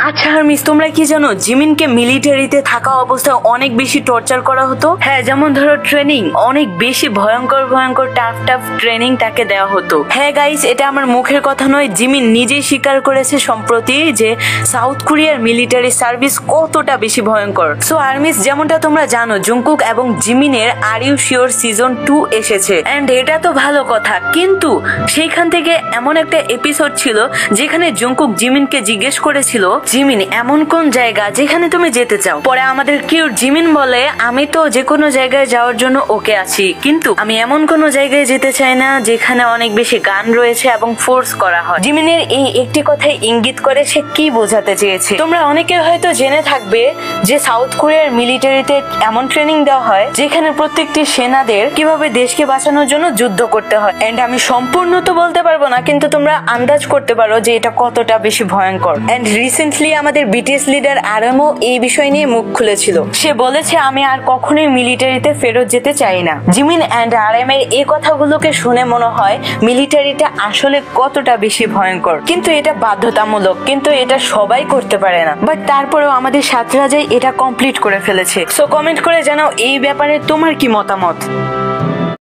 আচ্ছা হারমিস, তোমরা কি জানো জিমিনকে মিলিটারিতে থাকা অবস্থায় অনেক বেশি টর্চার করা হতো? হ্যাঁ, যেমন ধরো ট্রেনিং, অনেক বেশি ভয়ঙ্কর ভয়ঙ্কর টাফ ট্রেনিং তাকে দেওয়া হতো। হ্যাঁ গাইস, এটা আমার মুখের কথা নয়, জিমিন নিজেই স্বীকার করেছে সম্প্রতি যে সাউথ কোরিয়ার মিলিটারি সার্ভিস কতটা বেশি ভয়ঙ্কর। সো হারমিস, যেমনটা তোমরা জানো জুংকুক এবং জিমিনের আর ইউ শিওর সিজন 2 এসেছে, এন্ড এটা তো ভালো কথা, কিন্তু সেইখান থেকে এমন একটা এপিসোড ছিল যেখানে জুংকুক জিমিনকে জিজ্ঞেস করেছিল, জিমিন এমন কোন জায়গা যেখানে তুমি যেতে চাও? পরে আমাদের কিউট জিমিন বলে, আমি তো যে কোনো জায়গায় যাওয়ার জন্য ওকে আছি, কিন্তু আমি এমন কোনো জায়গায় যেতে চাই না যেখানে অনেক বেশি গান রয়েছে এবং ফোর্স করা হয়। জিমিনের এই একটি কথাই ইঙ্গিত করে সে কি বোঝাতে চেয়েছে। তোমরা অনেকে হয়তো জেনে থাকবে যে সাউথ কোরিয়ার মিলিটারিতে এমন ট্রেনিং দেওয়া হয় যেখানে প্রত্যেকটি সেনাদের কিভাবে দেশকে বাঁচানোর জন্য যুদ্ধ করতে হয়। এন্ড আমি সম্পূর্ণ তো বলতে পারবো না, কিন্তু তোমরা আন্দাজ করতে পারো যে এটা কতটা বেশি ভয়ঙ্কর। এন্ড রিসেন্টলি আমাদের বিটিএস লিডার আরএমও এই বিষয় নিয়ে মুখ খুলেছিল। সে বলেছে, আমি আর কখনোই মিলিটারিতে ফেরত যেতে চাই না। জিমিন এন্ড আরএম এর এই কথাগুলোকে শুনে মনে হয় মিলিটারিটা আসলে কতটা বেশি ভয়ঙ্কর, কিন্তু এটা বাধ্যতামূলক, কিন্তু এটা সবাই করতে পারে না। বাট তারপরেও আমাদের সাথীরা এটা কমপ্লিট করে ফেলেছে। সো কমেন্ট করে জানাও এই ব্যাপারে তোমার কি মতামত।